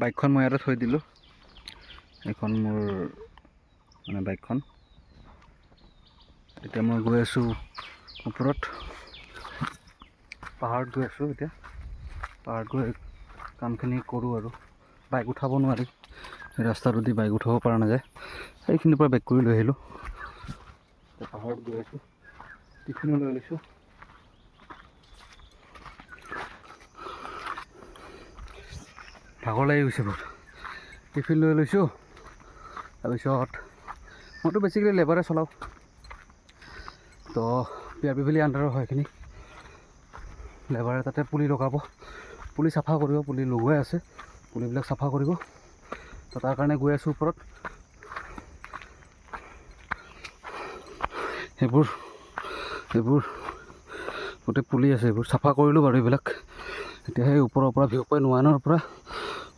বাইকখন মই ইয়াতে থৈ দিলোঁ। এইখন মোৰ মানে বাইকখন। এতিয়া মই গৈ আছোঁ ওপৰত, পাহাৰত গৈ আছোঁ। এতিয়া পাহাৰত গৈ কামখিনি কৰোঁ আৰু। বাইক উঠাব নোৱাৰি, ৰাস্তাটোদি বাইক উঠাব পৰা নাযায়। সেইখিনিৰ পৰা বেক কৰি লৈ আহিলোঁ। পাহাৰত গৈ আছোঁ, টিফিনো লৈ লৈছোঁ। ভাগৰ লাগি গৈছে বহুত। টিফিন লৈ লৈছোঁ। তাৰপিছত মইতো বেছিকেলি লেবাৰে চলাওঁ, তো PRP ভেলী আণ্ডাৰৰ হয় এইখিনি। লেবাৰে তাতে পুলি লগাব, পুলি চাফা কৰিব, পুলি লগোৱাই আছে, পুলিবিলাক চাফা কৰিব। তো তাৰ কাৰণে গৈ আছোঁ ওপৰত। এইবোৰ গোটেই পুলি আছে, এইবোৰ চাফা কৰিলোঁ বাৰু। এইবিলাক এতিয়া সেই ওপৰৰ পৰা ভিউ পইণ্ট 1ৰ পৰা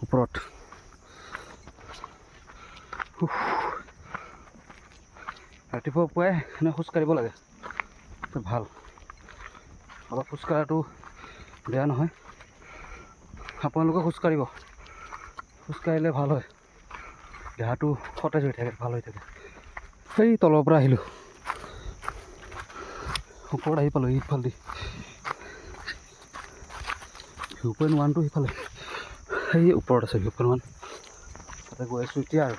ওপৰত ৰাতিপুৱা পুৱাই এনে খোজকাঢ়িব লাগে, ভাল। অলপ খোজকঢ়াটো বেয়া নহয়, আপোনালোকে খোজকাঢ়িব। খোজকাঢ়িলে ভাল হয়, দেহাটো সতেজ হৈ থাকে, ভাল হৈ থাকে। সেই তলৰ পৰা আহিলোঁ, ওপৰত আহি পালোঁ। ইফালেদি ভিউ পইণ্ট 1টো সিফালে, সেই ওপৰত আছে ভিউ পইণ্ট 1। তাতে গৈ আছোঁ এতিয়া আৰু।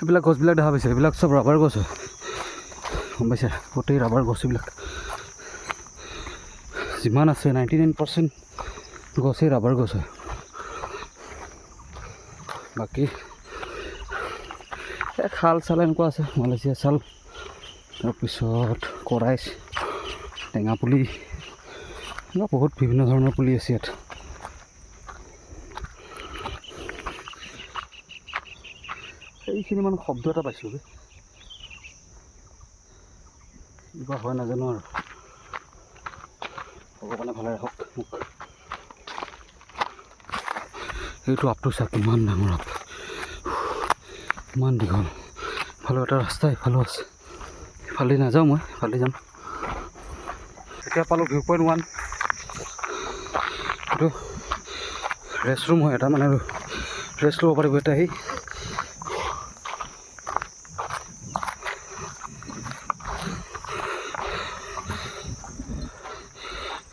এইবিলাক গছবিলাক দেখা পাইছে, এইবিলাক চব ৰাবাৰ গছ হয়, গম পাইছে? গোটেই ৰাবাৰ গছ এইবিলাক। যিমান আছে 99% গছেই ৰাবাৰ গছ হয়। বাকী শাল চাল এনেকুৱা আছে, মালয়েছিয়া শাল, তাৰপিছত কৰাইছ, টেঙা পুলি, এনেকুৱা বহুত বিভিন্ন ধৰণৰ পুলি আছে ইয়াত। এইখিনি মানে শব্দ এটা পাইছোঁ, কিবা হয় নাজানো আৰু। ভগৱানে ভালে ৰাখক মোক। এইটো আপটো চাওক, কিমান ডাঙৰ আপ, ইমান দীঘল। ইফালে এটা ৰাস্তা, ইফালেও আছে। ইফালে নাযাওঁ মই, ইফালে যাম। এতিয়া পালোঁ ভিউ পইণ্ট 1। এইটো ৰেষ্ট ৰুম হয় এটা, মানে ৰেষ্ট ল'ব পাৰিব এতিয়া। আহি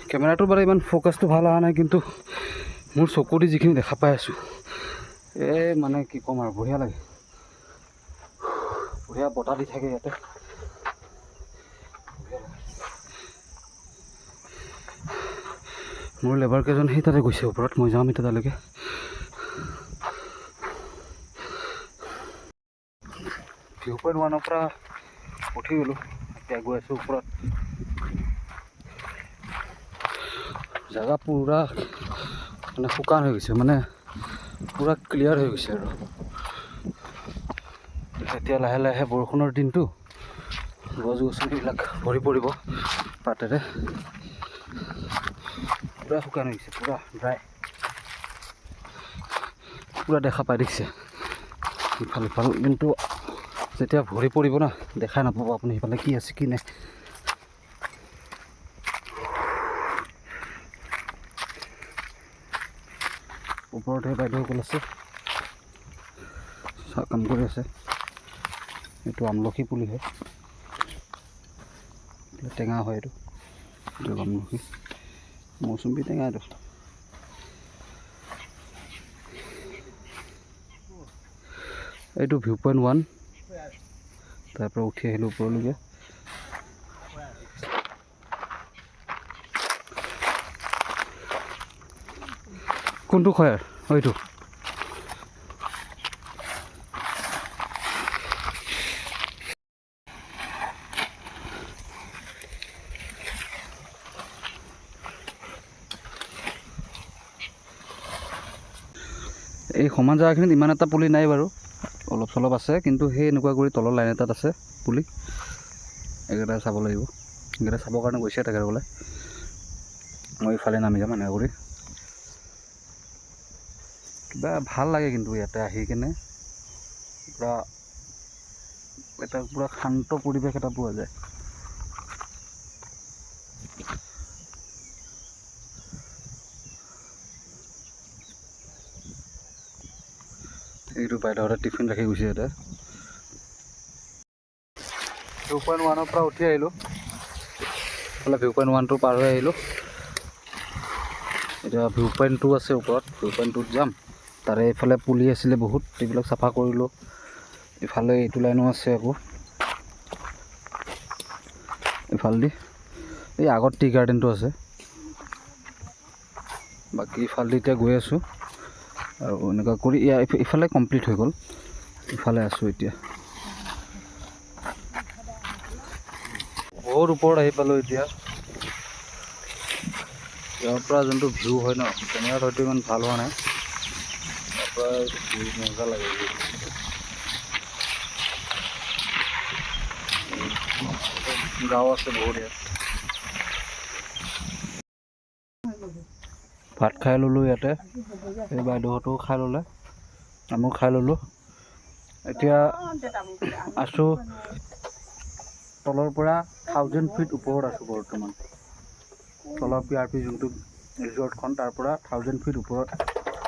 কেমেৰাটোৰ বাৰু ইমান ফ'কাছটো ভাল অহা নাই, কিন্তু মোৰ চকু দি যিখিনি দেখা পাই আছোঁ, মানে কি ক'ম আৰু, বঢ়িয়া লাগে। বঢ়িয়া বতাহ দি থাকে ইয়াতে। মোৰ লেবাৰ কেইজন সেই তাতে গৈছে ওপৰত, মই যাম এতিয়া তালৈকে। ভিউ পইণ্ট 1ৰ পৰা উঠি গ'লোঁ, এতিয়া গৈ আছোঁ ওপৰত। জেগা পুৰা মানে শুকান হৈ গৈছে, মানে পুৰা ক্লিয়াৰ হৈ গৈছে আৰু। এতিয়া লাহে লাহে বৰষুণৰ দিনটো, গছ গছনিবিলাক ভৰি পৰিব পাতেৰে। পুৰা শুকান হৈ গৈছে, পুৰা ড্ৰাই, পুৰা দেখা পাই দেখিছে। ইফাল কিন্তু যেতিয়া ভৰি পৰিব না, দেখাই নাপাব আপুনি সিফালে কি আছে কি নাই। ওপৰতে বাইদেউসকল আছে, কাম কৰি আছে। এইটো আমলখি পুলি হয়, টেঙা হয় এইটো আমলখি, মৌচুমী টেঙা এইটো। এইটো ভিউ পইণ্ট 1, তাৰ পৰা উঠি আহিলোঁ ওপৰলৈকে। কোনটো হয় আৰু এইটো? এই সমান জেগাখিনিত ইমান এটা পুলি নাই বাৰু, অলপ চলপ আছে, কিন্তু সেই এনেকুৱা কৰি তলৰ লাইন এটাত আছে পুলি। এইকেইটা চাব লাগিব, এইকেইটা চাবৰ কাৰণে গৈছে তেখেতসকলে। মই ইফালে নামি যাম এনেকৈ কৰি। কিবা ভাল লাগে কিন্তু ইয়াতে আহি কিনে, পুৰা এটা পুৰা শান্ত পৰিৱেশ এটা পোৱা যায়। এইটো বাইদেউহঁতে টিফিন ৰাখি গৈছে ইয়াতে। 2.1 পৰা উঠি আহিলোঁ, এইফালে ভিউ পইণ্ট 1 পাৰ হৈ আহিলোঁ। এতিয়া ভিউ পইণ্ট 2 আছে ওপৰত, ভিউ পইণ্ট 2ত যাম। তাৰে এইফালে পুলি আছিলে বহুত, এইবিলাক চাফা কৰিলোঁ। ইফালে এইটো লাইনো আছে আকৌ, ইফালেদি এই আগত টি গাৰ্ডেনটো আছে। বাকী ইফালেদি এতিয়া গৈ আছোঁ আৰু এনেকুৱা কৰি ইফালে কমপ্লিট হৈ গ'ল। ইফালে আছোঁ এতিয়া, বহুত ওপৰত আহি পালোঁ এতিয়া। ইয়াৰ পৰা যোনটো ভিউ হয় ন, কেমেৰাত হয়তো ইমান ভাল হোৱা নাই। ইয়াৰ পৰা ভিউ মজা লাগে। গাঁও আছে বহুত ইয়াত। ভাত খাই ল'লোঁ ইয়াতে, এই বাইদেউহঁতেও খাই ল'লে, আমিও খাই ল'লোঁ। এতিয়া আছোঁ তলৰ পৰা 1000 ফিট ওপৰত আছোঁ বৰ্তমান। তলৰ PRP যোনটো ৰিজৰ্টখন, তাৰ পৰা 1000 ফিট ওপৰত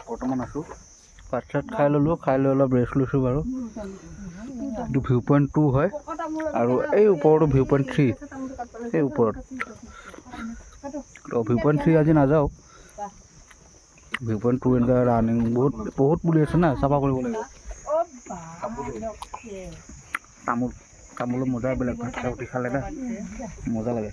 বৰ্তমান আছোঁ। ভাত চাত খাই ল'লোঁ, খাই লৈ অলপ ৰেষ্ট লৈছোঁ বাৰু। এইটো ভিউ পইণ্ট 2 হয়, আৰু এই ওপৰতো ভিউ পইণ্ট 3, এই ওপৰত। ভিউ পইণ্ট 3 আজি নাযাওঁ, ভিউ পইণ্ট 2 এনেকুৱা ৰানিং বহুত পুলি আছে না, চাফা কৰিব লাগিব। তামোলৰ মজা বেলেগ, ভাত খাই উঠি খালে না মজা লাগে।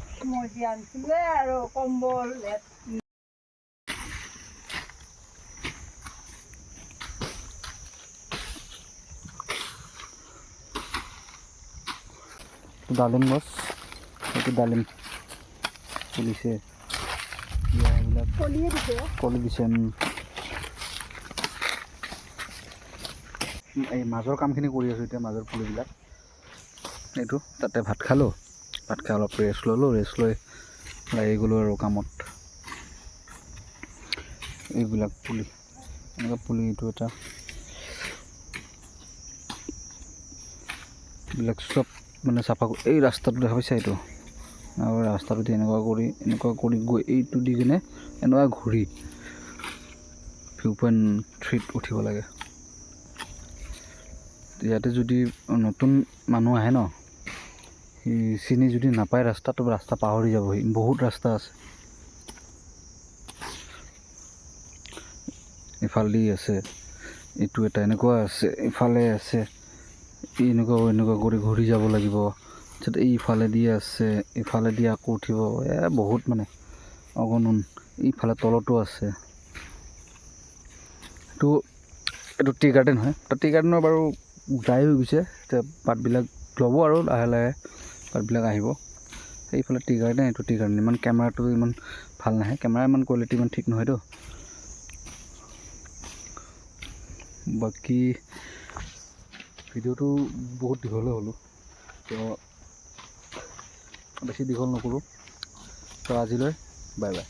ডালিম গছ, এইটো ডালিম ফুলিছে, এইবিলাক কলি দিছে। এই মাজৰ কামখিনি কৰি আছোঁ এতিয়া, মাজৰ পুলিবিলাক। এইটো তাতে ভাত খালোঁ, ভাত খাই অলপ ৰেষ্ট ল'লোঁ, ৰেষ্ট লৈ লাগি গ'লোঁ আৰু কামত। এইবিলাক পুলি, এনেকুৱা পুলি, এইটো এটা, এইবিলাক চব মানে চাফা কৰি, এই ৰাস্তাটো দেখা পাইছা এইটো, আৰু ৰাস্তাটো এনেকুৱা কৰি গৈ এইটো দি কিনে এনেকুৱা ঘূৰি ভিউ পইণ্ট 3ত উঠিব লাগে। ইয়াতে যদি নতুন মানুহ আহে ন, সি চিনি যদি নাপায় ৰাস্তাটো, ৰাস্তা পাহৰি যাবহি। বহুত ৰাস্তা আছে, ইফালেদি আছে, এইটো এটা এনেকুৱা আছে, ইফালে আছে, এনেকুৱা কৰি ঘূৰি যাব লাগিব। তাৰপিছত এইফালেদি আছে, ইফালেদি আকৌ উঠিব, বহুত মানে অগণন। ইফালে তলতো আছে। এইটো টি গাৰ্ডেন হয়, টি গাৰ্ডেনৰ বাৰু ড্ৰাই হৈ গৈছে, এতিয়া পাতবিলাক ল'ব আৰু লাহে লাহে পাতবিলাক আহিব। এইফালে টি গাৰ্ডেন, এইটো টি গাৰ্ডেন। ইমান কেমেৰাটো ইমান ভাল নাহে, কেমেৰা ইমান কোৱালিটি ইমান ঠিক নহয়তো। বাকী ভিডিঅ'টো বহুত দীঘলে হ'লোঁ, তো বেছি দীঘল নকৰোঁ। তো আজিলৈ বাই বাই।